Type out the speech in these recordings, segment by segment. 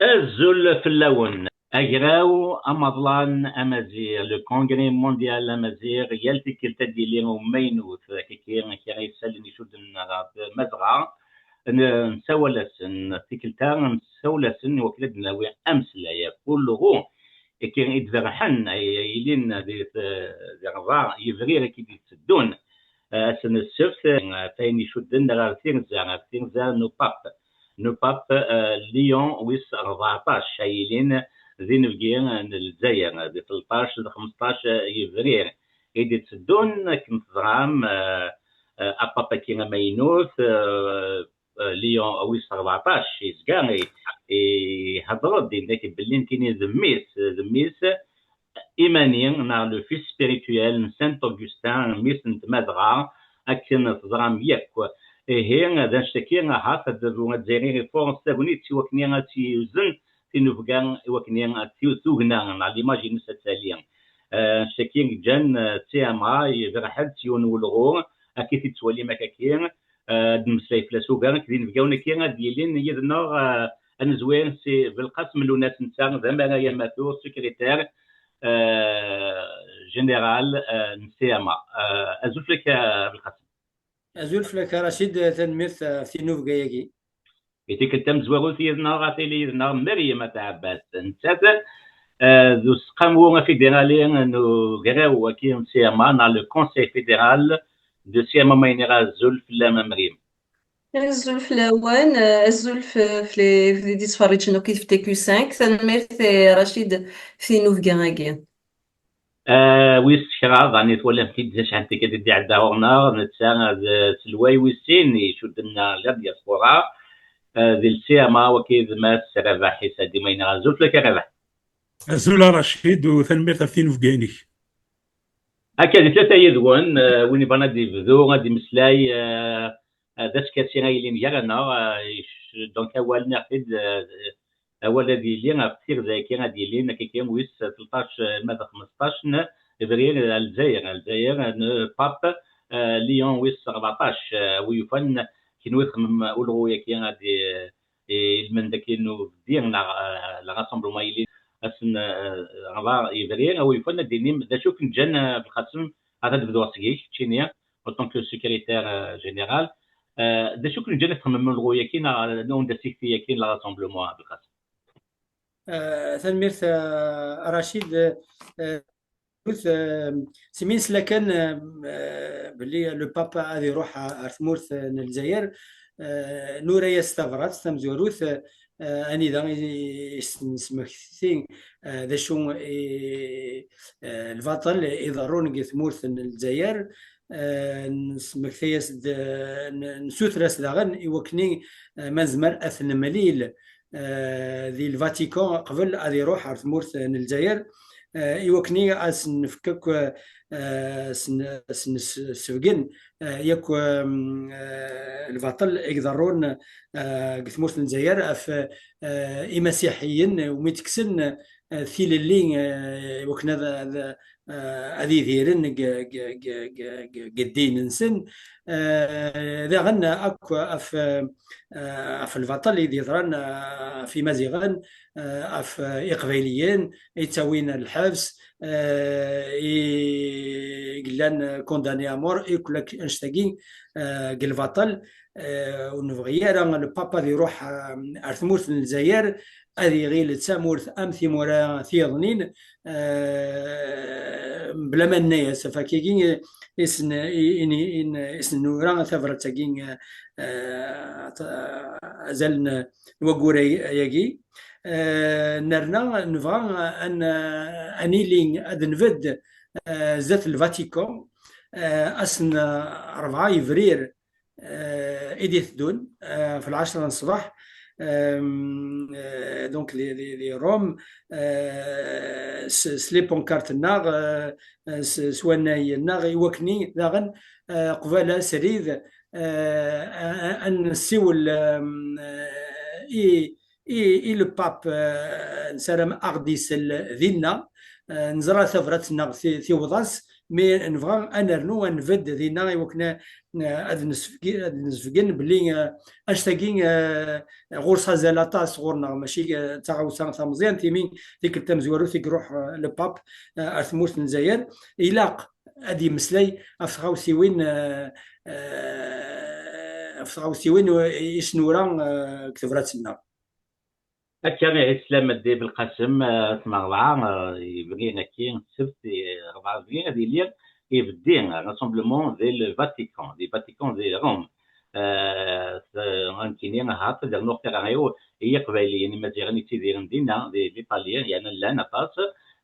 الزول في اللون أجراو أمضلان أمازيغ لو كونغري مونديال أمازيغ يلتي كلتا ديالي ومينوث كي غيسالني شود مزغا نسولسن تيكلتا نسولسن وكلد نلاوي أمس لا يقول له كي يتزرحن يلين دي غضا يفرير كي يتسدون سن السبت فين يشدن غير تيرزا نو باب ليون ويس 14 شايلين ذي نفقين الجزائر دي 13 ل 15 يفرير إيدي تسدون كنت ضرام أبابا كينا مينوث ليون ويس 14 يزقاني هضروا دي ذاك بلين كيني ذميس إيمانيين نا لو فيس سبيريتويال سانت أوغسطين ميس نتمادغا أكن تضرام يكو هي ذا شتكي هاف ذو تزيري فورس تاغني تي وكني تيوزن في نوفغان وكني تيوثوغنا نا ليماجي نساتاليا شتكي جان تي ام اي فرحت تيون ولغو اكيد تولي مكاكين دمسلاي فلاسوغان كدين فيغاونا كي ديالين يدنا انزوين سي بالقسم لونات نتا زعما يا ماتو سكرتير جنرال نسيما ازوفلك بالقسم أزول فلك رشيد تنميث في نوف جايجي يتيك التم زواغو تيزنا غاتيلي يزنا مريم تعباس نسات ذو سقامو فيدرالي نو غراو وكي نسيما نا لو كونسي فيدرال دو سيما ماينيرا زول في مريم الزول الأوان الزول في دي تفرج كيف تي كيو 5 تنميرت رشيد في نوف جايجي ويس شراض يعني تولى في ديش حتى كده دي عدا ورنا نتسا سلواي ويسين يشدنا لا دياسبورا ذي السيما وكيد ما سربح حسادي ما ينغزوف لك ربح أزول رشيد وثنمير ثلاثين في جيني هكذا ثلاثة يدوان وين بنا دي بذو غادي مسلاي ذاك كاسي غايلين جانا دونك أول ناخد أول دي لين كثير زي كي غادي لين كي ويس 13 ماذا 15 فبراير الجزائر باب ليون ويس 14 ويفن كي نخمم اولو كي غادي من داك انه ديالنا لا راسمبلومون يلي اسن غا فبراير ويفن ديني دا شوف جان بالقسم هذا بدو سكيش تشينيا اوتون كو سيكريتير جينيرال دا شوف جان نخمم اولو كي نون دا سيكتي كي لا راسمبلومون بالقسم تنميرت رشيد قلت سمين سلاكن باللي لو بابا غادي يروح ارثمورث الجزائر نورا يستغرات تمزوروث اني دا نسمكثين ذا شو الفاطل يضرون ثمورث الجزائر نسمكثيس نسوثرس داغن يوكني مزمر اثن مليل ذي الفاتيكان قبل غادي يروح ارثمورث الجزائر يوكني نفكك سوقن ياك البطل يقدرون قثموس الجزائر في مسيحيين ومتكسن ثيل اللي وكنا هذه ذيرن قدين نسن ذا غنى اكو في البطل اللي يظهرن في مزيغان في إقباليين يتساوين الحبس يقلان كونداني امور يقولك انشتاقين قل بطل ونبغي راه البابا اللي يروح ارثمورث الجزائر هذه غير تسامورث امثي مورا ثيضنين بلا ما الناس فكيكين اسن نورا ثفرتاكين زلنا وقوري يجي نرنا نبغى ان انيلين ادنفد ذات الفاتيكان اسن 4 يفرير ايديث دون في 10 الصباح دونك لي روم سليبون كارت الناغ سواناي الناغ يوكني داغن قبالة سريد ان سيول اي لو باب نسرم اغديس ذينا نزرا ثفرتنا في وضاس مي نبغى انرنو نفد دينا وكنا هاد نسفقن بلي اشتاقين غورصا زالاطاس غورنا ماشي تعاوسا تاع مزيان تيمين ديك التمزوارو فيك روح الباب ارثموس الجزائر إلاق هادي مسلاي افغاوسيوين افغاوسيوين يشنورا كتبرات لنا. كان اسلام الدين بالقاسم ثم 4 يبغينا كاين السبت 4 بغينا ديال يبدين راسمبلمون ديال الفاتيكان ديال روم غنكيني هات ديال نقطه غيو هي قبيليه يعني ما تيغني تيديرن دينا دي ايطاليان يعني لا نقاص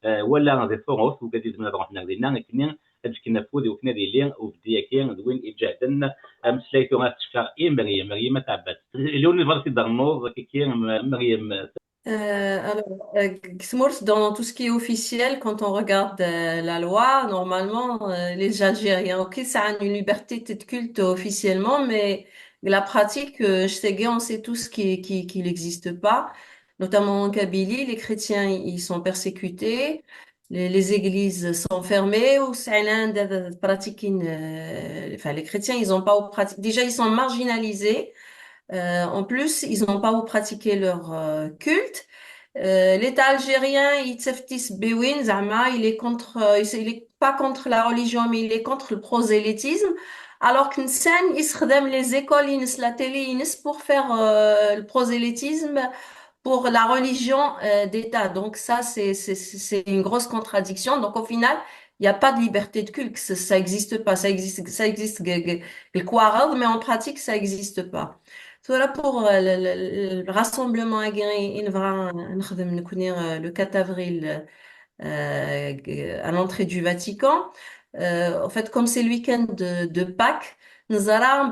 ولا دي فوروس وكادي من روحنا دينا كنا كنا فودي وكنا ديال وبدي كاين دوين اجهدن مسلايتو غتشكر مريم تعبت اليونيفرسيتي دارنوز كاين مريم. Dans tout ce qui est officiel, quand on regarde la loi, normalement, les Algériens, ok, ça a une liberté de culte officiellement, mais la pratique, je sais, on sait tous qu'il n'existe pas. Notamment en Kabylie, les chrétiens, ils sont persécutés, les églises sont fermées, ou c'est pratique, enfin, les chrétiens, ils ont pas déjà, ils sont marginalisés. En plus, ils n'ont pas où pratiquer leur culte. L'État algérien, il est contre, il est pas contre la religion, mais il est contre le prosélytisme. Alors qu'une scène, il se les écoles, la télé, pour faire le prosélytisme pour la religion d'État. Donc ça, c'est une grosse contradiction. Donc au final, il n'y a pas de liberté de culte. Ça existe pas. Ça existe, le Kouarad, mais en pratique, ça existe pas. Voilà pour le rassemblement aguerri, le 4 avril à l'entrée du Vatican. En fait, comme c'est le week-end de Pâques, nous allons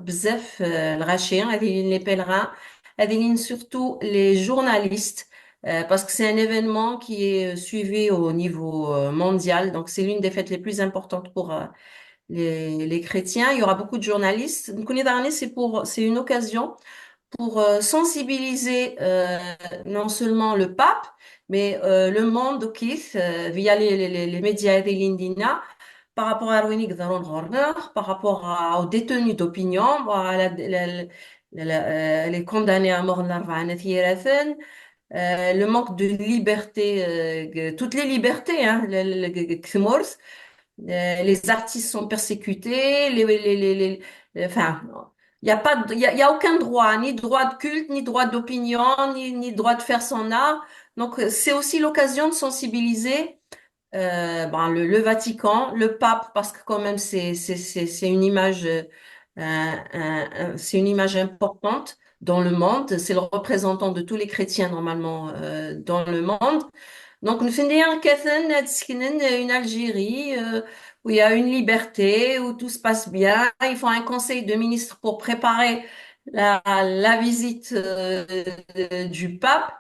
bzef les pèlerins, surtout les journalistes, parce que c'est un événement qui est suivi au niveau mondial. Donc, c'est l'une des fêtes les plus importantes pour les chrétiens. Il y aura beaucoup de journalistes. C'est une occasion pour sensibiliser non seulement le pape, mais le monde via les médias de l'Indina par rapport à Rouenik Daron Horner, par rapport aux détenus d'opinion, les condamnés à mort le manque de liberté, toutes les libertés, hein, les artistes sont persécutés, enfin, il y a pas, il y a aucun droit, ni droit de culte, ni droit d'opinion, ni droit de faire son art. Donc, c'est aussi l'occasion de sensibiliser le Vatican, le pape, parce que quand même c'est une image, c'est une image importante dans le monde. C'est le représentant de tous les chrétiens normalement dans le monde. Donc, nous faisons une Algérie où il y a une liberté, où tout se passe bien. Il faut un conseil de ministres pour préparer la visite du pape.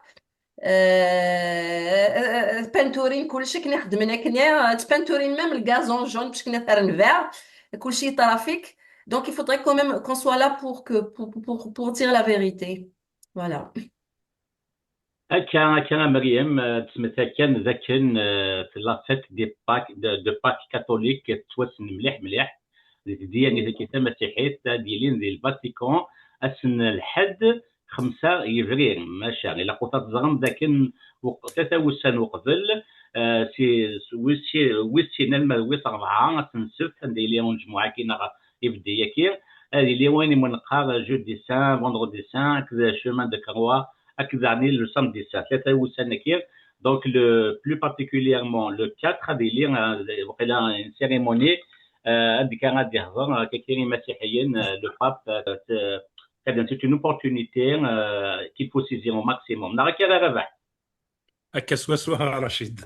تبانتورين كلشي كنا خدمنا كنا تبانتورين même le gazon jaune باش كنا ثارن vert كلشي ترافيك. Donc il faudrait quand même qu'on soit là pour dire la vérité. Voilà. هكا مريم تسمتها كان ذاك في لافيت دي باك دو باك كاثوليك توسن مليح ديالي ذاك المسيحيات ديالين ديال الفاتيكان اسن الحد 5 يفرير ماشي الا قطات زغم ذاك وقت 3 وسان وقبل سي ويسينا المرويس 4 تنسف ندير لهم مجموعه كاينه يبدا ياكي هذه اللي وين منقار جودي سان فوندردي سان كذا شومان دو كروا أكذاني le samedi 3 وسان كير donc plus particulièrement le 4 ديال وقيلا une cérémonie هذيك كان غادي يهضر كاين مسيحيين le pape c'est une opportunité qu'il faut saisir au maximum. نراك يا رباح هكا سوا رشيد.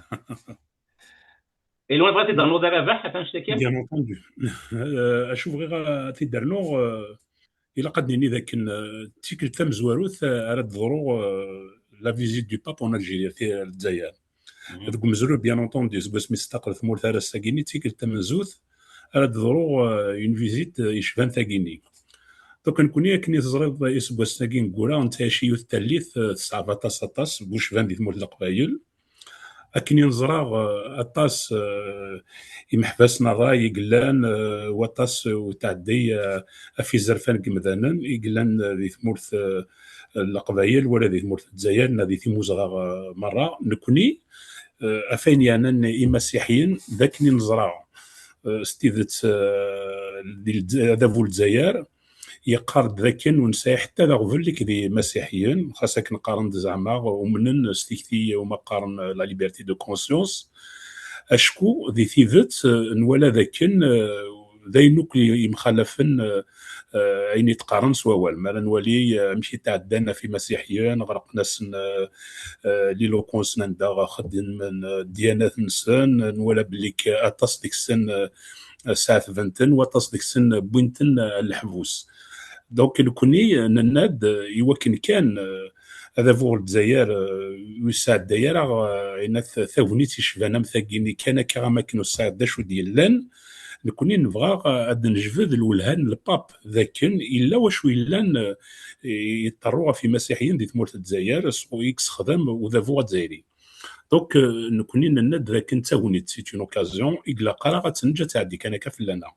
Et l'on va dans nos رباح تنشتكي. Bien entendu. اشوف غير تيدرنو إلا قدني ذاك تيكل تم زواروث على ظهرو لا فيزيت دو باب اون الجيريا في الجزائر. هذوك مزرو بيان اونتوندي باش مستقل ثمور ثلاث ساكيني تيكل تم زوث على ظهرو اون فيزيت يشبان ثاكيني. دوك نكوني كني تزريض يسبوا ساكين كولا انت شيوث تاليث 19 بوش فان دي ثمور القبايل أكن ينزرا أطاس يمحبسنا الراي يقلان وطاس وتعدي في زرفان كمذانا يقلان ذي ثمورث القبائل ولا ذي ثمورث الجزائر ذي ثموزغا مرة نكوني أفين يعني مسيحيين ذاك نزرا ستيذت هذا فول الجزائر يقارد ذاكن ونساي حتى ذا غفلك ذي مسيحيين خاصك نقارن زعما ومنن ستيكتي وما قارن لا ليبرتي دو كونسيونس اشكو ذي ثيفت نولا ذاكن ذاينوك يمخالفن عيني تقارن سوال ما نولي مشي تعدانا في مسيحيين غرق ناس لي لوكونس نندا خدين من ديانات نسان نولا بليك اطاس ديك السن ساعة فنتن وطاس ديك السن بوينتن الحبوس دونك نكوني نناد يوكن كان هذا فوق الجزائر ويساعد الدايره عينات ثاونيت شفانا مثاقيني كان كرا كانوا الساعد داشو ديال لان نكوني نبغى غاد نجبد الولهان الباب ذاكن الا واش ويلان يضطروا في مسيحيين دي ثمورة الجزائر سو اكس خدم وذا فوق الجزائري دونك نكوني نناد ذاك ثاونيت سيت اون اوكازيون الا قرا غتنجا تعدي كان كفلنا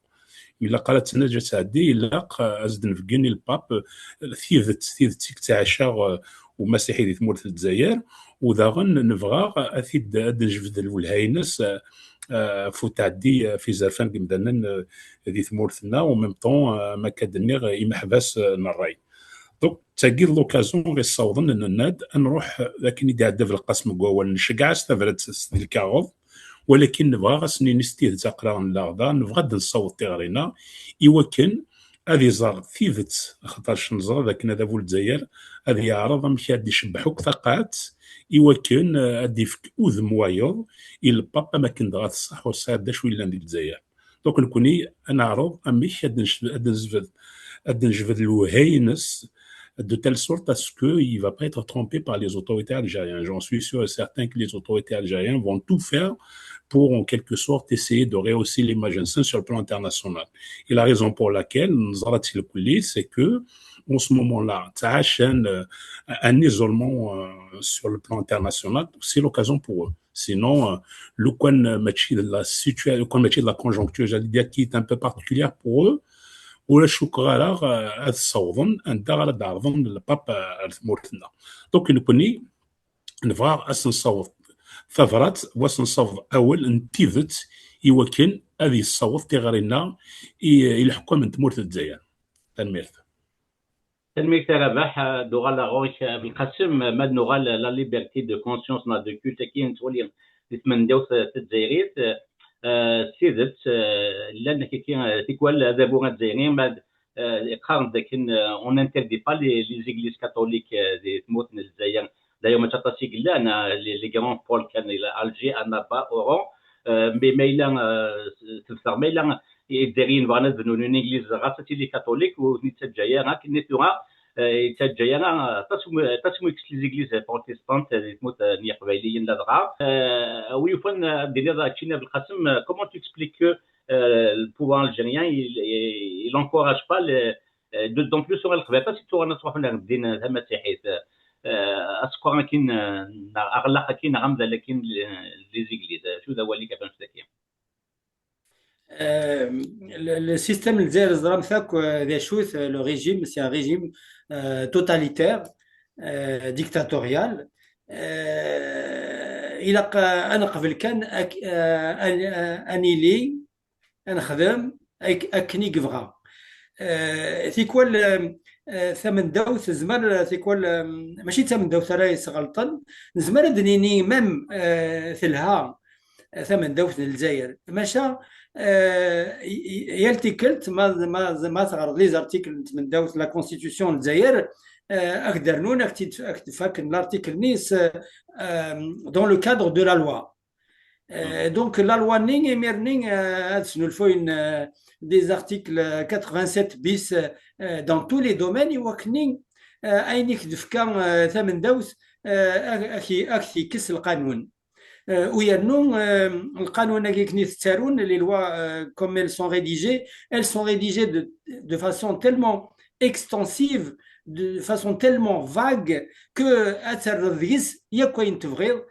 إلا قالت نجا تعدي إلا أزد نفقني الباب ثيذت تعشى ومسيحي دي ثمورة الجزائر وذاغن نبغى أثيد نجبد الولهاينس فو تعدي في زرفان كمدانا دي ثمورتنا وميم طون ما كادني يمحبس نراي دونك تاكي لوكازيون غير صوضن ان الناد نروح لكن يدعى في القسم قوال نشقع استفرت ديال الكاغوض ولكن نبغى غاسني نستيد تقرا لاغدا نبغى نصوت تيغرينا يوكن هذه زار ثيفت خاطرش نزر لكن هذا فول الجزائر هذه يعرض مشي غادي يشبحوك ثقات يوكن غادي يفك اذم وايض البابا ما كنت غاتصح وصاد شويه لاندي الجزائر دونك نكوني انا عرض مش غادي نجبد الوهينس de telle sorte à ce qu'il ne va pas être trompé par les autorités algériennes. J'en suis sûr et certain que les autorités algériennes vont tout faire pour, en quelque sorte, essayer de rehausser l'image sur le plan international. Et la raison pour laquelle nous avons le coulis, c'est que, en ce moment-là, ça un isolement sur le plan international, c'est l'occasion pour eux. Sinon, le coin de la situation, le coin de la conjoncture, j'allais dire, qui est un peu particulière pour eux, ولا شكرا هاد الصوضن انت غاد عرضن الباب ثمورتنا دونك نكوني نبغى نصوت ثفرات واش نصوت اول نتيفت يوكن هذه الصوت تيغرينا الحكم من ثمورة الجزائر تنميرت تنميرت رباح دوغالا غوش بالقسم ماد نوغال لا ليبرتي دو كونسيونس نا دو كولت كاين تولي تمنداو الجزائريت سيدت لان كي تيكوال هذا بوغا الجزائريين بعد قارن ذاك اون انتردي با لي زيغليز كاثوليك دي ثموتنا الجزائر دايما ما تطاسي قلا انا لي غران بول كان الى الجي انا با اورون ما الا تفسر ما الا الجزائريين بغانا نبنوا لون انجليز غاساتي لي كاثوليك ونيت الجزائر كنيتوها الجزائر تسمو اكس لي زيغليز بروتستانت تموت نيا قبايليين لا دغا ويفن ديال هذا الشيء بالقسم كومون تو اكسبليك كو le pouvoir algérien il encourage pas d'autant plus sur القبائل سيتو انا صراحه الدين المسيحي اسكور كاين اغلق كاين غمضه لكن لي زيغليز شو ذا هو اللي كيفاش ذاك le système الجزائر زرام ثاك ذا شوث le régime c'est un régime totalitaire dictatorial الى انا قبل كان اني لي نخدم اكني كفغا ثيكوال ثمن دوث زمر ثيكوال ماشي ثمن دوث راهي غلطن زمر دنيني ميم ثلها ثمن دوث الجزائر ماشا يالتيكلت ما تغرض لي زارتيكل من دوث لا كونستيتيسيون الجزائر اقدر نون اكتفاك لارتيكل نيس dans le cadre de la loi. Donc la loi Ning et Merning nous font des articles 87 bis dans tous les domaines et Wakning أينك دفكا ثمن دوث أكثي كس القانون ويرنون القانون كي تسارون les lois comme elles sont rédigées de façon tellement extensive de façon tellement vague que أثر الرئيس يكوين تفغير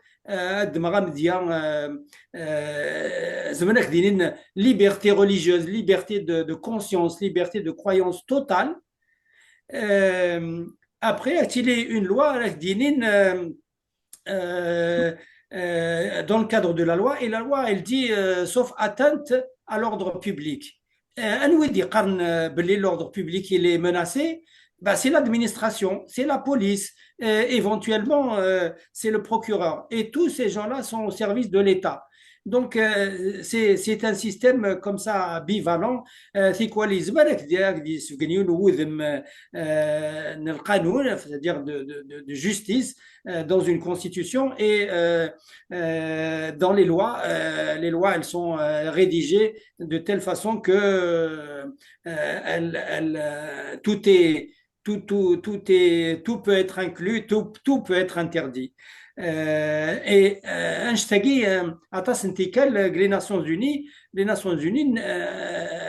زمانك دينين liberté religieuse, liberté de conscience, liberté de croyance totale. Après, il y a une loi دينين dans le cadre de la loi, et la loi elle dit sauf atteinte à l'ordre public. L'ordre public il est menacé, bah, c'est l'administration, c'est la police, éventuellement c'est le procureur, et tous ces gens-là sont au service de l'État. Donc c'est un système comme ça bivalent. C'est quoi les c'est-à-dire de justice dans une constitution et dans les lois. Les lois elles sont rédigées de telle façon que tout peut être inclus, tout peut être interdit. Et نشتكي عطاس انتكال les Nations Unies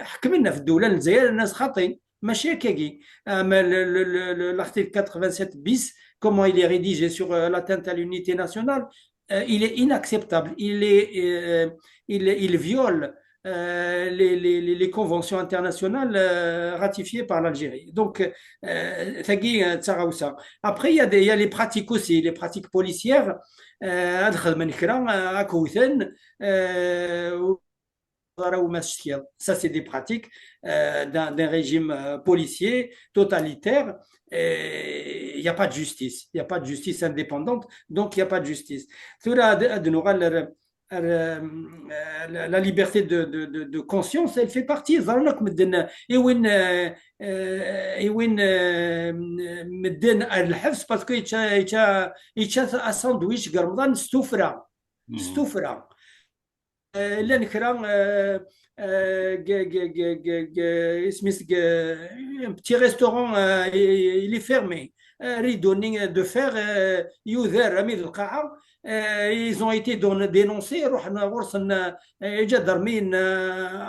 حكمنا في الدولة الجزائر الناس خاطئين ماشي هكاكي. l'article 87 bis, comment il est rédigé sur l'atteinte à l'unité nationale, il est inacceptable, il viole les conventions internationales ratifiées par l'Algérie. Donc, après, il y a les pratiques aussi, les pratiques policières. Ça, c'est des pratiques d'un régime policier totalitaire. Il n'y a pas de justice. Il n'y a pas de justice indépendante, donc il n'y a pas de justice. La liberté de conscience, elle fait partie. Parce que il y a un sandwich garmdan stufra. لان كرا un petit restaurant il est fermé rideau de fer يوذر رمي القاعه. Ils ont été dénoncés. رحنا ورثنا جا ضرمين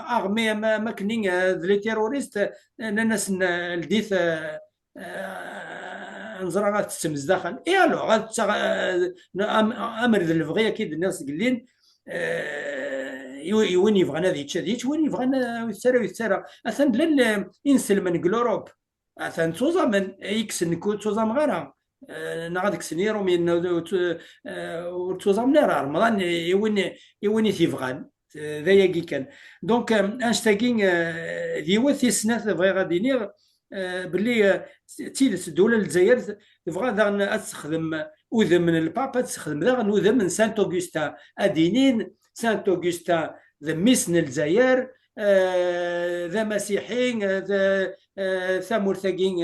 armés ماكنين les terroristes الناس الديث نزرعات السمز داخل. اي الوغ امر الفغي اكيد الناس قلين وين يبغانا ذي تشاديت وين يبغانا يتسارى اثن لن ينسل من اوروب اثن توزامن اكس نكو توزام غيرها نغادك سنيرو من توزام نير رمضان يوين تيفغان ذا يجي كان. دونك انشتاكين ذي وثي سنات بغي غادي نير باللي تيلس الدوله الجزائر تبغى ذا تستخدم اوذم من البابا تستخدم ذا اوذم من سانت اوغستا ادينين سانت اوغستا ذا ميسن الجزائر ذا مسيحيين ذا ثامورثاكين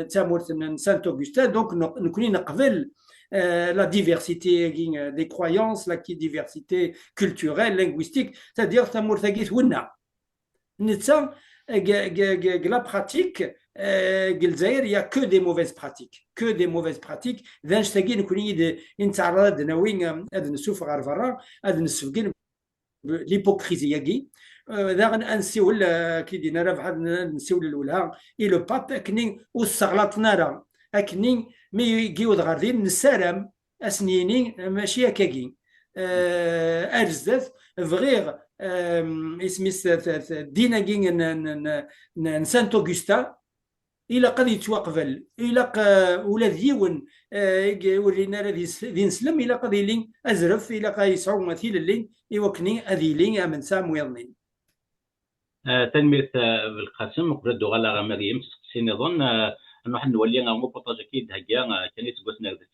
ثامورث من سانت اوغستا. دونك نكوني نقبل la diversité des croyances, la diversité culturelle, linguistique, c'est-à-dire ثامورثاكيت ونا نتا la pratique الجزائر il y a que des mauvaises pratiques ذا نشتاقي نكوني نتعرض ناويين هذا نشوف غير برا هذا نسفقين l'hypocrisie يجي ذا نسيول كي دينا راه بحال نسيول الاولى اي لو باب كني وصغلطنا راه اكني مي يجيو غاردين نسالم اسنيني ماشي هكاكي ارزدت فغير اسمي دينا سانت اوغستا الى قد يتوقفل الى ولا ديون ورينا راه ذي نسلم الى قد يلي ازرف الى قد يسعو مثيل اللي يوكني هذه لي من سام ويضنين تنمية بالقاسم قبل الدغالة غا مريم تسقسي نظن انه حنا نولي غا مبوطاج اكيد هكا كان يتقوسنا في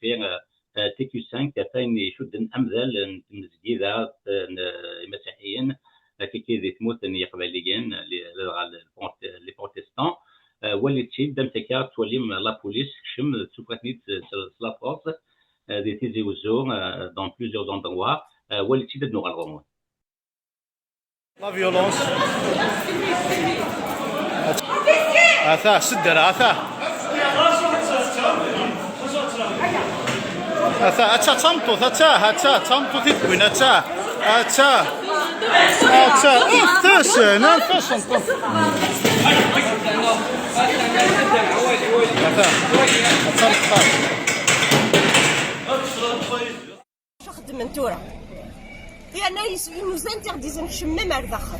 تي كيو 5 كاين يشد امثال المسجدات المسيحيين كي ذي تموت يقبليين لي بروتستان واللي تشيد دم تكا تولي لا بوليس شم تسوقتني لا فورس دي تيزي وزو دون بليزيور اندروا واللي تشيد نوغ الغمون لا فيولونس اثا سدر اتا تمطو اتا تمطو تكوين اتا تسن انفسن نخدم نتورا لأن nous interdisent نشمم على داخل.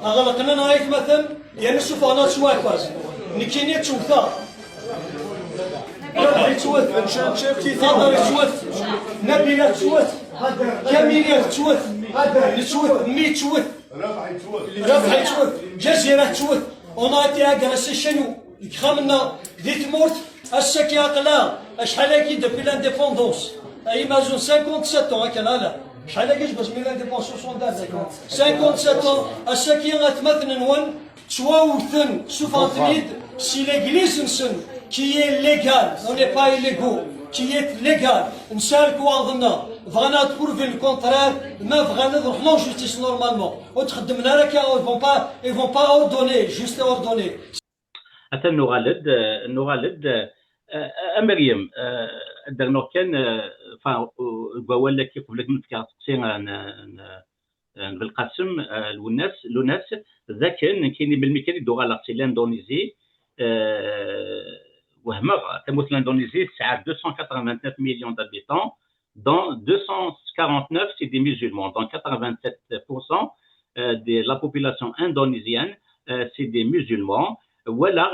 أغلقنا نهاية مثلا يعني شوف أنا تواكواز نكيني تشوفها ربعي توث شافتي فاضل توث نبيلة توث كاميلية توث توث مي توث ربعي توث جزيرة توث ونعطي هكذا شنو خمنا دي تموت السكي أقلا أشحال هكي دبي لانديبوندونس إيماجون 57 هكا لا شحال هكاش باش مي لانديبوندونس 57 السكي غتمثل نون تواوثن شوف انتريد سي ليغليز نسن كي est légal, on n'est pas illégaux, qui est légal, نسالكو أظننا بغانا تبروفي الكونترير ما بغانا نروحو جوستيس نورمالمون وتخدمنا راك ils vont pas ordonner, juste ordonner. حتى نغالد مريم درنا كان ولا كيف قبل ما تكاسي بالقاسم الناس ذاك كاين بالميكانيك دو غالاكسي لاندونيزي وهما تموت لاندونيزي تسعة 289 millions d'habitants dont 249 c'est des musulmans donc 87% de la population indonésienne c'est des musulmans. Voilà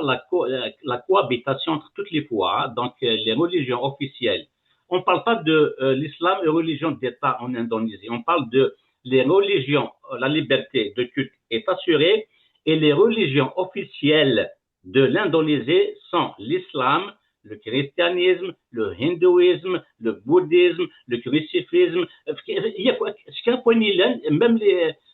la cohabitation entre toutes les fois, donc les religions officielles. On ne parle pas de l'islam et religion d'État en Indonésie. On parle de les religions, la liberté de culte est assurée et les religions officielles de l'Indonésie sont l'islam, le christianisme, le hindouisme, le bouddhisme, le crucifisme. Il y a même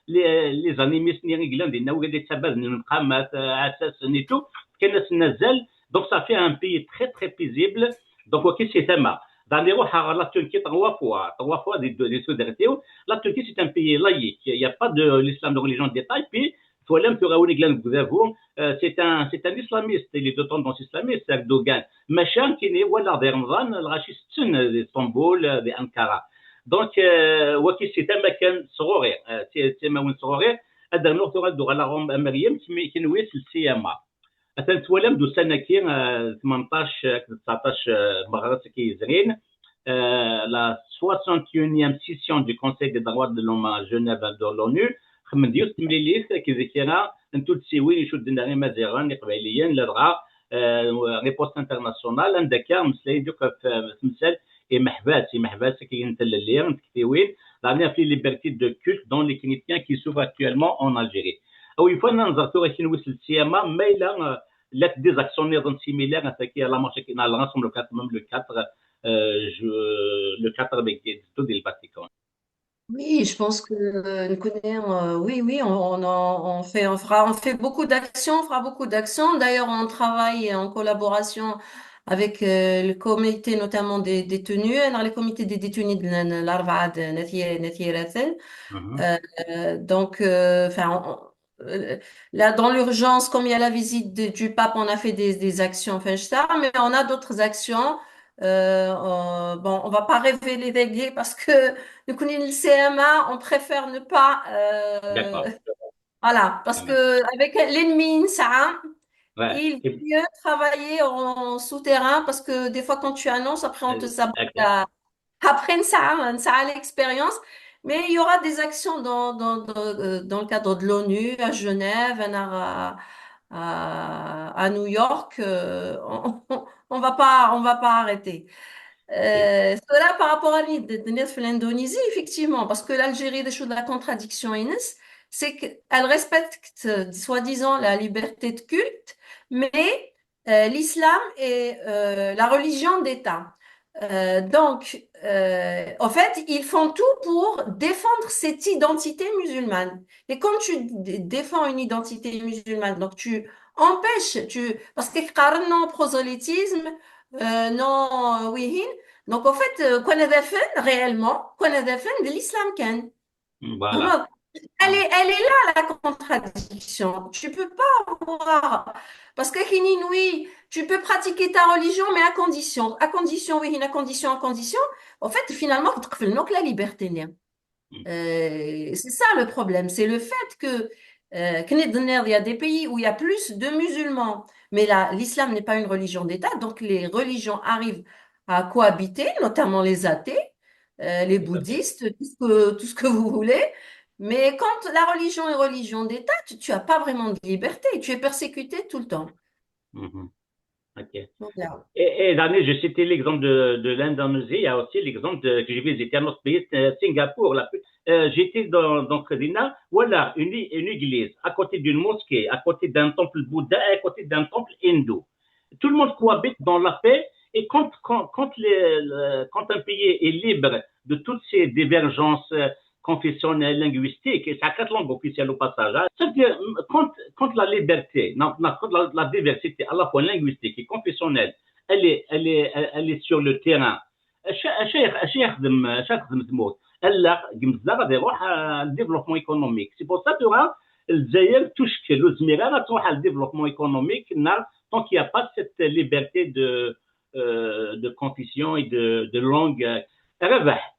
les animistes niriglan des naouga des tabas n'qamat assassin et tout كان نزل donc ça fait un pays très très paisible donc ok c'est tellement dans les rois la Turquie trois fois des soudairetés la Turquie c'est un pays laïque il y a pas de l'islam de religion d'État et puis Toilem Touraouni Glan Goudavou c'est un islamiste il est de tendance islamiste Erdogan machin qui n'est wala des Ramadan le rachiste d'Istanbul d'Ankara donc وكي سي تما كان صغوري تما وين صغوري هذا نور تغدو على غوم مريم كي نويس السيما مثلا تولم دو سنه كي 18 19 مغرب كي زرين la 61e session du Conseil des droits de l'homme à Genève de l'ONU خمن ديوس تمليليس كي ذكرنا انتو تسيوي يشد ناري مزيغان قبيليين لرغا ريبوست انترناسيونال عندك مسلاي دوك في مثال محباس qui est كتيوين la liberté de culte dans les chrétiens qui s'ouvrent actuellement en Algérie. Il faut ننظر كي نوصل السيما ما إلا لك des actions similaires à ce qui est la marche qui rassemble le 4 avec tout le Vatican. Oui, je pense que nous connaissons, oui, on fait beaucoup d'actions, on fera beaucoup d'actions. D'ailleurs, on travaille en collaboration avec le comité notamment des détenus, dans les comités des détenus de l'Arvad Nathiratel. Donc, là, dans l'urgence, comme il y a la visite du pape, on a fait des actions, mais on a d'autres actions. Bon, on va pas révéler des gays parce que nous connaissons le CMA, on préfère ne pas. Voilà, parce que avec l'ennemi, ça. Il est mieux travailler en souterrain parce que des fois quand tu annonces, après on te sabote après ça a l'expérience. Mais il y aura des actions dans le cadre de l'ONU, à Genève, à New York. On va pas arrêter. Cela par rapport à l'Indonésie, effectivement, parce que l'Algérie, des choses de la contradiction, c'est qu'elle respecte, soi-disant, la liberté de culte, mais l'islam est la religion d'État. Donc, en fait, ils font tout pour défendre cette identité musulmane. Et quand tu défends une identité musulmane, donc tu empêches, parce que non prosélytisme, non oui, Donc, en fait, qu'on a réellement, qu'on a de l'islam can. Voilà. Elle est là, la contradiction. Tu peux pas avoir. Parce que, oui, tu peux pratiquer ta religion, mais à condition, oui, à condition. En fait, finalement, que la liberté. C'est ça le problème. C'est le fait que, il y a des pays où il y a plus de musulmans. Mais là, l'islam n'est pas une religion d'État. Donc, les religions arrivent à cohabiter, notamment les athées, les Tout à fait. bouddhistes, tout ce que vous voulez. Mais quand la religion est religion d'État, tu n'as pas vraiment de liberté. Tu es persécuté tout le temps. Mhm. Ok. Voilà. Et Daniel, je citais l'exemple de l'Indonésie, il y a aussi l'exemple que j'ai visité un autre pays, Singapour. J'étais dans Kadina, voilà, une église, à côté d'une mosquée, à côté d'un temple bouddha et à côté d'un temple hindou. Tout le monde cohabite dans la paix, et quand un pays est libre de toutes ces divergences confessionnelles, linguistiques, et ça a 4 langues officielles au passage, hein, c'est-à-dire, quand la liberté, quand la diversité à la fois linguistique et confessionnelle, elle est sur le terrain. اش يخدم تموت الا قمزه غادي يروح الديفلوبمون ايكونوميك سي بور سا تورا الجزائر تشكل والزميره غتروح على الديفلوبمون ايكونوميك tant qu'il n'y a pas cette liberté de confession et de langue ربح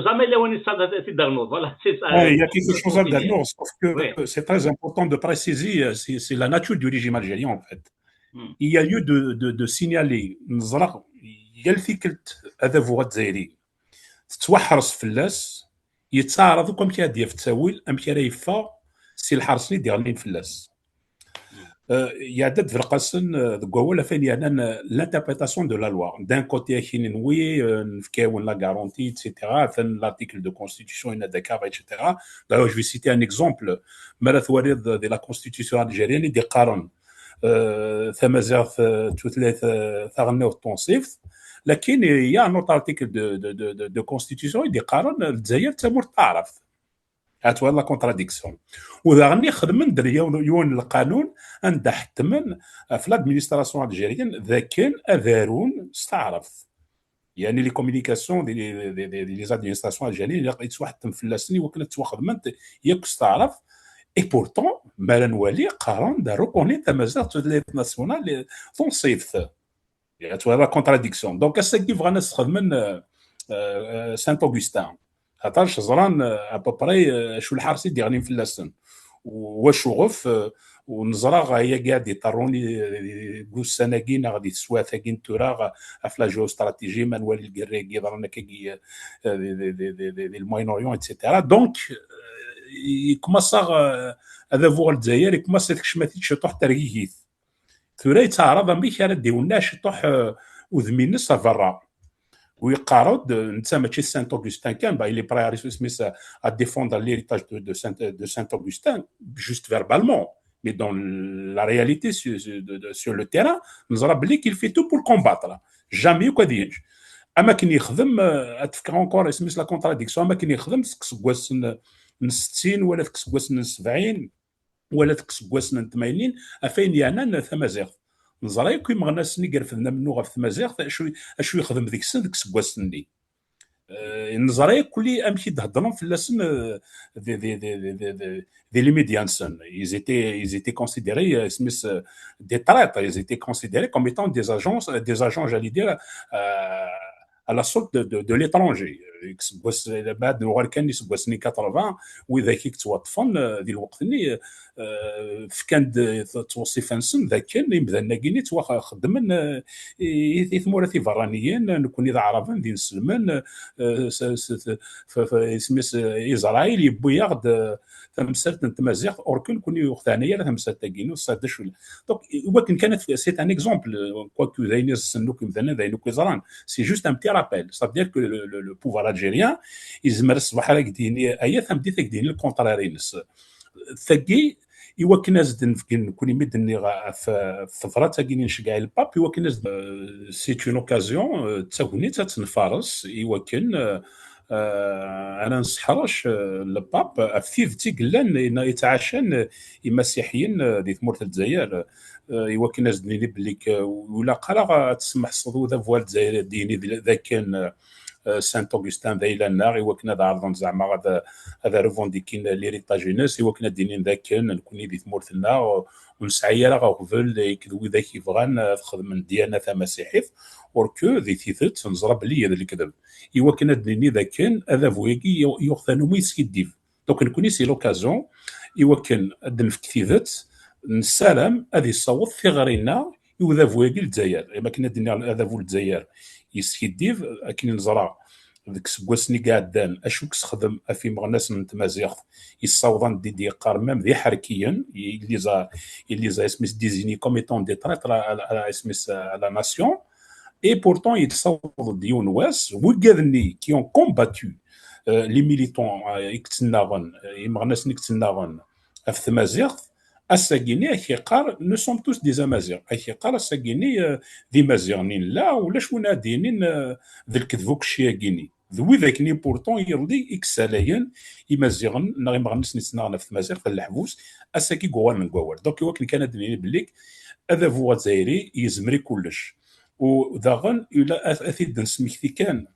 jamais les on est dans voilà c'est ça Il y a quelque chose à dire, sauf que oui. c'est très important de préciser, c'est la nature du régime algérien en fait. Il y a lieu de signaler نظرة يا الفكرة هذا هو الجزائري تتوحرص فلاس يتعارض كم كيدير في التاويل ام كي راه يفا سي الحرسني ديالين فلاس يا داد فرقاسن دكوا فين يعني l'interprétation de la loi d'un côté كاين نوي نفكاو لا garantie etc فين l'article de constitution ان داكار etc d'ailleurs je vais citer un exemple مرات وريد de la constitution algérienne دي قارن ثمازيغ توثلاث ثغناو التنصيف لكن يا نوت ارتيكل دو كونستيتيسيون يدي قارن الجزائر تمر تعرف هاتوا لا كونتراديكسيون وذا غني خدمن دريا يون القانون عند حتمن في لادمينستراسيون الجزائريين ذا كان اذارون استعرف يعني لي كومونيكاسيون دي لي زادمينستراسيون الجزائريين يتوحتم في اللاسني وكانت خدمت ياك استعرف Et pourtant, Malan Wali Qaran da reconnaît Tamazar toutes les nationales sont safe. Il y a la contradiction. Donc, à ce qui va Saint-Augustin, Hatash Zran à peu près شو الحرسي ديالين في اللسن وشغف ونزرع هي قاعد يطروني بوس سناقين غادي تسوا ثاقين تورا افلا جيو استراتيجي مانوال القراقي ضرنا كي الموين اوريون اتسيتيرا دونك يكمص هذا فوق الجزائر يكمص تكشماتي تشطح ترقيقيت ثورا يتعرض ميك على ديونا شطح وذمينس برا ويقارض نتا ماشي سانت اوغستان كان با لي بري سميث ا ديفوندر ليريتاج دو سانت اوغستان جوست فيربالمون مي دون لا رياليتي سور لو تيران نزرا بلي كيل في تو بور كومباتر جامي كاديج اما كان يخدم اتفكر اونكور سميث لا كونتراديكسيون اما كان يخدم كسكواس من 60 ولا كسكواس من 70 ولا كسكواس من 80 افين يانا ثمازيغ نزراي كي مغناسني قرفنا منو غف ثمازيغ اشو يخدم ديك السن ديك سكواسني نزراي كلي امشي تهضرون في اللسن دي لي ميديانسن ils étaient considérés سميس des traîtres ils étaient considérés comme étant des agents j'allais dire à la sorte de l'étranger كسبوس بعد نوار كان يسبوسني 80 واذا كي توطفن ديال الوقت ني كان توصيف نسن ذاك كان يبدا ناقيني توا خدمن يثمورتي فرانيين نكون اذا عرفن دين سلمان سميس اسرائيل يبو ياخذ تمسرت نتمازيغ اوركل كون يختانيه تمسرت تاكينو صادش دونك ولكن كانت سي ان اكزومبل كواكو ذاين سنوك مثلا ذاين كيزران سي جوست ان بتي رابيل سا دير كو لو بوفوار الجيريان يزمر الصباح راك ديني ايا ثمدي ثك ديني الكونترارينس ثقي يوكن ناس كون يمدني في ثفرات كاين نشجع الباب يوكن ناس سي اون اوكازيون تاغني تتنفارس يوكن انا نصحراش الباب افتيفتي قلان ان يتعاشن المسيحيين دي ثمورة الجزائر. ايوا كي ناس دنيني بليك ولا قرا تسمح صدو ذا فوال الجزائر ديني ذا كان سانت اوغستان ذا الى النار. ايوا كنا عرضون زعما هذا ريفونديكين ليريتاجينوس. ايوا كنا دينين ذا كان نكوني دي ثمورة النار ونسعي راه غفل يكذوي ذاك يبغان تخدم من ديانه مسيحيه وركو ذي تيثت نزرب بلي هذا الكذب. ايوا كنا دنيني ذا كان هذا فويكي يوخثانو ميس كيديف. دونك نكوني سي لوكازيون ايوا كان ادن في كثيثت نسالم هذه الصوت في غرينا يوذا فويكي الجزائر. ما كنا دنيا هذا فو الجزائر يسكيديف اكن نزرع ذاك سكواسني قاعدان اشو كسخدم في مغناس من تمازيغ يصوضان دي قارمام ذي حركيا اللي زا اسمس ديزيني كوم ايتون دي تريتر على اسمس على ناسيون. اي بورتون يتصوض ديون واس وكاذني كي اون كومباتو لي ميليتون يكتناغن يمغناس نكتناغن في تمازيغ الساكيني كيقار نو سوم توس دي زامازيغ. كيقار الساكيني دي مازيغنين لا ولا شونا دينين ذا الكذبوك الشياكيني ذوي ذاكني بورتون يرضي اكسالايان يمازيغن نغي مغنس نتسناغنا في تمازيغ في الحبوس الساكي قوال من قوال. دونك وكن كان دنيا بليك هذا فوا زايري يزمري كلش وداغن الى اثيد نسميكتي كان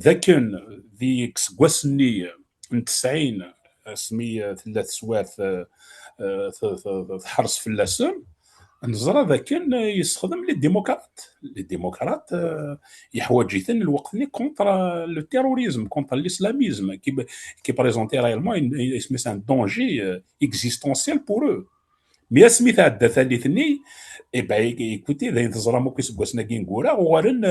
ذاكن ذيك سكواسني من 90 سمي ثلاث سوات حرس في اللسان نزرى ذاكن يستخدم لي ديموكرات يحواجيثن الوقت ني كونتر لو تيروريزم كونتر الاسلاميزم كي بريزونتي ريالمون اسمي سان دونجي اكزيستونسيال بور او. مي اسمي تعدى ثالثني اي با ايكوتي ذا ينتظر مو كيسكوسنا كي نقولها وغارن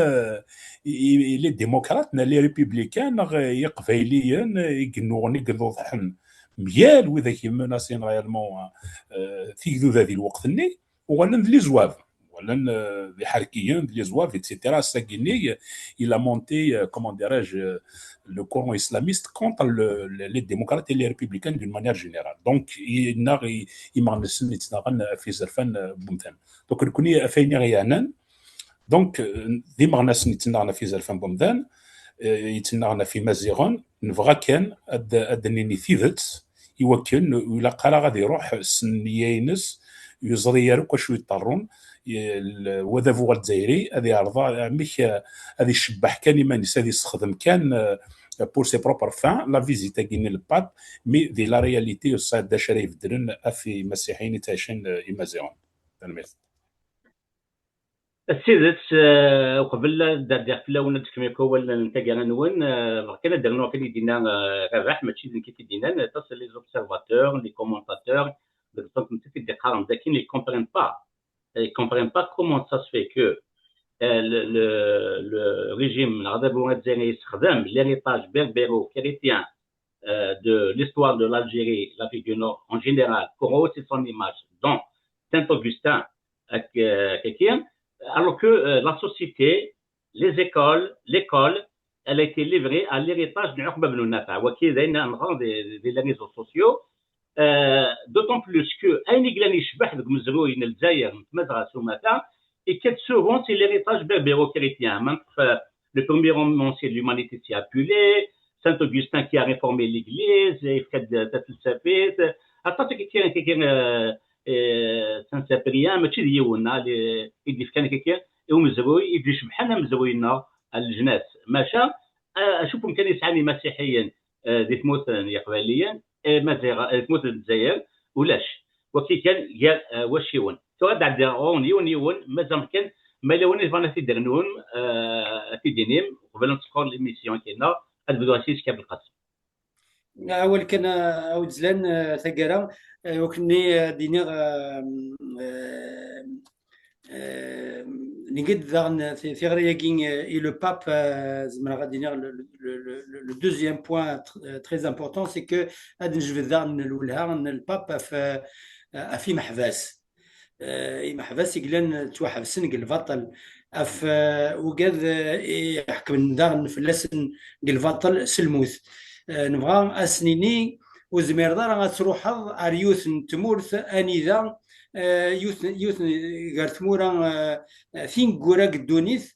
لي ديموكرات لي ريبوبليكان يقبايليين يقنوني قضوضحن ميال وذا كيمناسين ريالمون تيكذو ذا الوقت ني وغالن لي زواف ولن لي حركيين لي زواف ايتترا ساكيني الى مونتي كومون ديراج لو كورون اسلاميست كونتر لي ديموكرات لي ريبوبليكان دون مانيير جينيرال. دونك يناغي يمغنسن يتناغن في زرفان بومثان. دونك نكوني افيني غيانان دونك ديما غناس يتناغنا في زرفان بومثان يتناغنا في مازيغون نبغى كان ادنيني ثيذت يوكل ولا قرا غادي يروح السنيينس يزري يروك واش يضطرون وذا فوغ الجزائري هذه عرضه مش هذه الشبح كان يمانيس هذه يستخدم كان بور سي بروبر فان لا فيزيتا كين الباب مي دي لا رياليتي الصاد شريف درن في مسيحيين تاشن يمازيغون تنميت السيدت وقبل دار فلاون تكميكو ولا نتاكا نون كان درنا كان يدينا ربح ماشي كي دينا تصل لي زوبسيرفاتور لي كومونتاتور دونك نتي دي قارن داكين لي كومبرين با ils ne comprennent pas comment ça se fait que le régime l'héritage berbéro-chrétien de l'histoire de l'Algérie, l'Afrique du Nord en général, pour aussi son image dans Saint-Augustin, alors que la société, les écoles, l'école, elle a été livrée à l'héritage de Uqba ibn Nafa, qui est un grand des réseaux sociaux. D'autant plus que Aïniglani Shbah de Gmzrou in el-Zaïr, Mtmazra Soumata, et quel souvent c'est l'héritage berbéro-chrétien. Le premier romancier de l'humanité s'y a appelé, Saint Augustin qui a réformé l'église, Fred Tatsafet, attends quelqu'un Saint Cyprien, mais tu dis on a les idifkan quelqu'un et au Mzrou, il dit Shbhana Mzrouina al-Jnas. Macha, أشوفهم كانوا يسعوني مسيحيا ذي ثموت يقبليا مازيغ ثموت الجزائر ولاش وكي كان يا وشيون تغاد عند يون مازال كان ما لوني فانا في درنون في دينيم قبل نسكور ليميسيون كاينه غادي اسيس كابل القاسم اول كان عاود زلان ثقرا وكني ديني et le pape, le deuxième point très important, c'est que le pape a fait محبس محبس يقلن توحبسن قل بطل اف وقاد يحكم دار في اللسن قل بطل سلموث نبغى اسنيني وزمير دار غتروح اريوث تمورث انذا يوث غارتمورا فين غورا قدونيث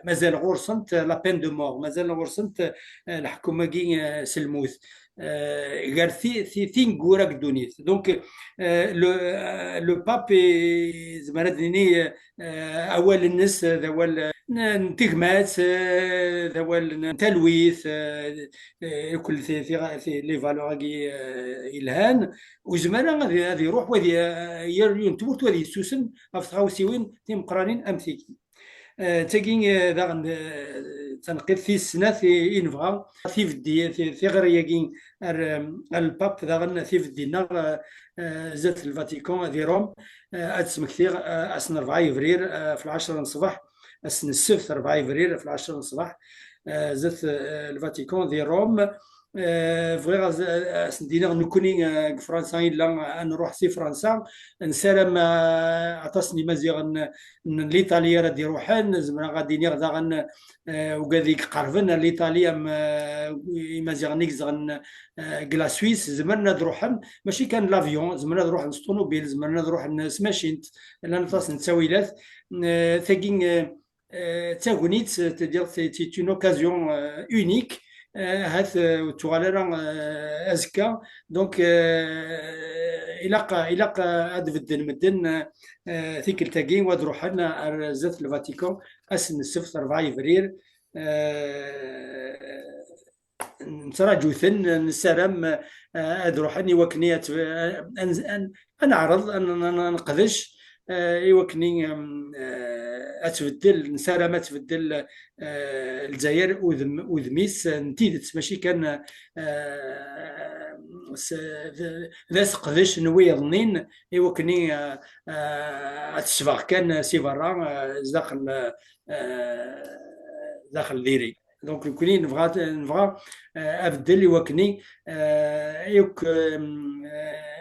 مازال غورسنت لا بين دو مور، مازال غورسنت الحكومه كي سلموث غير ثين كوراك دونيت. دونك لو بابي زعما ديني اول الناس ذوال نتغمات ذوال تلويث كل في لي فالور كي الهان وزمانه غادي يروح وغادي ينتبوت وغادي يسوسن في تغاوسيوين تيمقرانين امثيكي تاكين داغن تنقيد في السنه في ينفغا في فدي في غرياكين الباب داغن في فدينا زات الفاتيكان في روم اتسمك ثيغ اسن 4 فبراير في 10 الصباح، اسن السبت 4 فبراير في 10 الصباح زات الفاتيكان في روم. فغير سندينا نكوني فرنسا الا نروح سي فرنسا نسالم عطاسني مزيغ ليطاليا غادي يروحان زعما غادي نغدا وكادي قربنا ليطاليا مزيغ نيكزغن كلا سويس زمرنا نروحن ماشي كان لافيون زمرنا نروح نسطونوبيل زمرنا نروح نسماشينت لا نطاس نتساويلات ثاكين تاغونيت تدير سي اون اوكازيون اونيك هاث تغالرا ازكا. دونك الى اد بدن مدن ثيكل تاكين ودروحنا زات الفاتيكان اسن السبت 4 فبراير نتراجو ثن نسرم ادروحني وكنيات انا عرض ان نقدش يوكني اتبدل نسارة تبدل الجزائر وذميس نتيدت ماشي كان لاصق قداش نوي ظنين يوكني اتشفاغ كان سي برا داخل ديري. دونك كوني نبغى ابدل يوكني يوك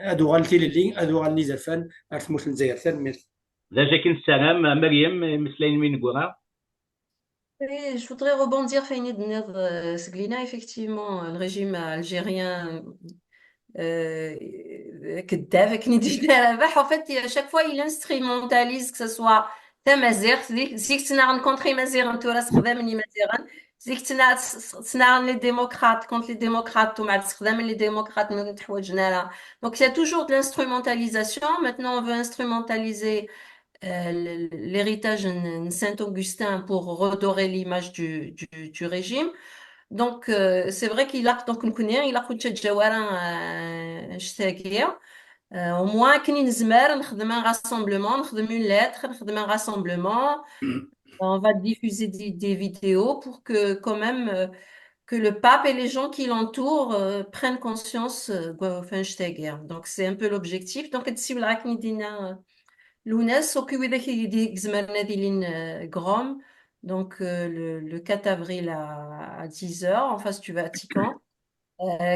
ادو غالتي لي ادو غالني زفان ارثموت الجزائر ثاني Déjà qu'une salam, Mariam, Mislaine Mingora. Et je voudrais rebondir, Fanny Sglina, effectivement, le régime algérien en fait, à chaque fois, il instrumentalise que ce soit Tamazer, si tu as rencontré Mazer, tu as si tu as les démocrates contre les démocrates, les démocrates, donc il y a toujours de l'instrumentalisation. Maintenant, on veut instrumentaliser l'héritage de Saint-Augustin pour redorer l'image du régime. Donc, c'est vrai qu'il a donc il a coûté au moins qu'il y un rassemblement, une lettre, un rassemblement. On va diffuser des vidéos pour que quand même que le pape et les gens qui l'entourent prennent conscience donc c'est un peu l'objectif. Donc l'UNES Grom, donc le 4 avril à 10h en face du Vatican,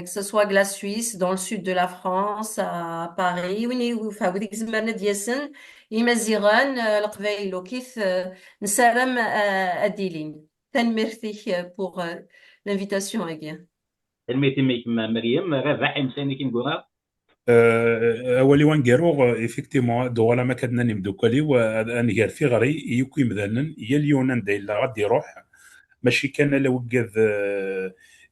que ce soit la Suisse, dans le sud de la France, à Paris, enfin pour l'invitation. Mariam, رافع إنساني كنقولها. اولي وانكيرو ايفيكتيمون دولا ما كدنا نمدوكالي وانغير في غري يكوي مذنن يا اليونان دايلا غادي يروح ماشي كان لا وكاذ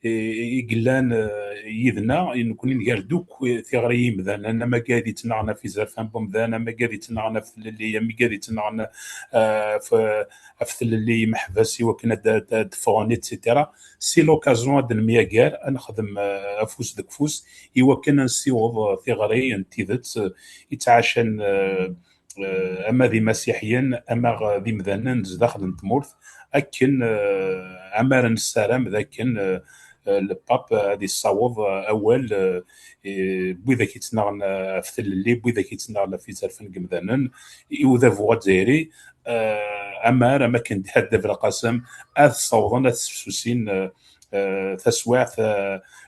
يقلان يذنا نكون نغير دوك في غري مذنن انا ما قادي تنعنا في زرفان بمذانا ما قادي تنعنا في اللي ما قادي تنعنا في اللي محبسي وكنا دفوني اتسيتيرا سي لوكازيون د المياغار نخدم افوس دك فوس ايوا كان نسيوض في غري انتيذت يتعاشن اما ذي مسيحيين اما ذي مذنن داخل نتمورث اكن عمار السلام ذاكن الباب هذه الصواب اول بوذا كيتناغن في اللي بوذا كيتناغن في زرفن قمذنن يوذا فوات زيري اما ما كان هدف القسم الصوضن السوسين تسواع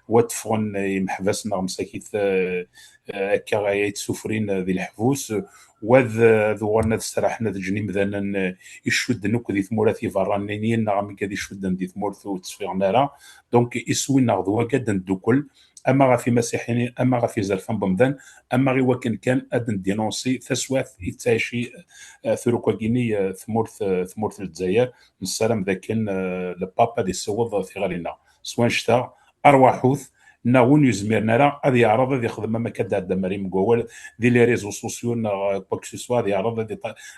واتفون يمحبسنا مساكيت كغايات سفرين ذي الحبوس وذ ذورنا استراحنا ذجني مثلا يشد نوك ذي ثمورثي فرانيين نعم كذي يشد ذي ثمورث وتصفيعنا راه دونك يسوي نغضوا قد ندوكل اما غافي مسيحيين اما غافي زرفان بمدان اما غي وكن كان ادن دينونسي تسوات يتعيشي ثروكا كيني ثمورث الجزائر السلام ذاكن البابا دي السوض في غالينا سوان شتا ارواحوث ناون يزمرنا راه غادي يعرض غادي يخدم ما كدا عند مريم كوال دي لي ريزو سوسيو كوك سو غادي يعرض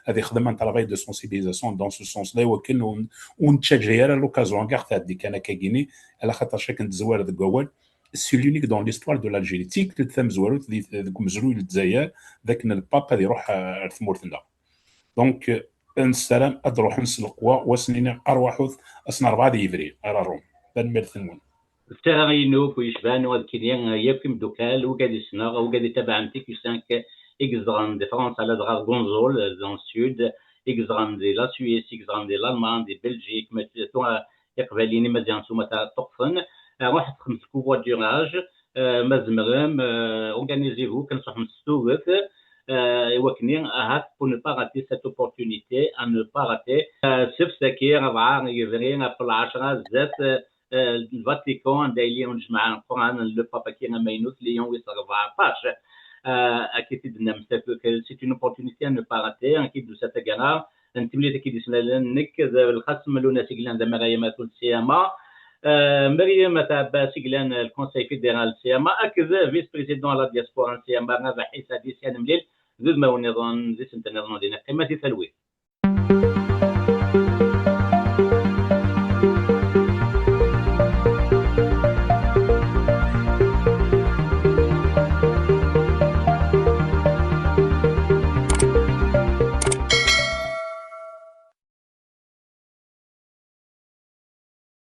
غادي يخدم ان ترافاي دو سونسيبيليزاسيون دون سو سونس لا ولكن ونتشجع على لوكازيون كاع تاع كان كاكيني على خاطر شاك نتزوار ذا كوال سي لونيك دون ليستوار دو لالجيري تيك ثم زوارو ذوك مزروي الجزائر ذاك الباب غادي يروح ثمورتنا دونك السلام ادروح نسلقوا وسنين ارواحوث اسنا 4 افريل على روم بن ميرثنون التغينوك ويشبان وذكرين يبكم دوكال وقاعد يسنغ وقاعد يتابع انتيك يسانك اكزران دي فرنسا على دغار غونزول دون السود اكزران دي لا سويس اكزران دي الالمان دي بلجيك مثلا يقبليني مزيان سوما تاع طقفن واحد 5 كوفوا ديراج مزمرم اورغانيزيفو كنصح نستوغف وكنين هات pour ne pas rater cette opportunité à ne pas rater سيف سكير 4 يفرين في 10 زات الفاتيكان دايلين جماعه القران لو بابا كينا ماينوت ليون ويس 14 اكيد نمسك سي une opportunité à ne pas rater اكيد دو ساتغانا انت ملي اكيد سنالنك الخصم لونا سيغلان دا مريم تول سيما مريم تاع سيغلان الكونساي فيدرال سيما اكذا فيس بريزيدون لا دياسبورا سيما راه حيس هذه سيان مليل زود ما ونظن زي سنت نظن دينا قيمه تلوي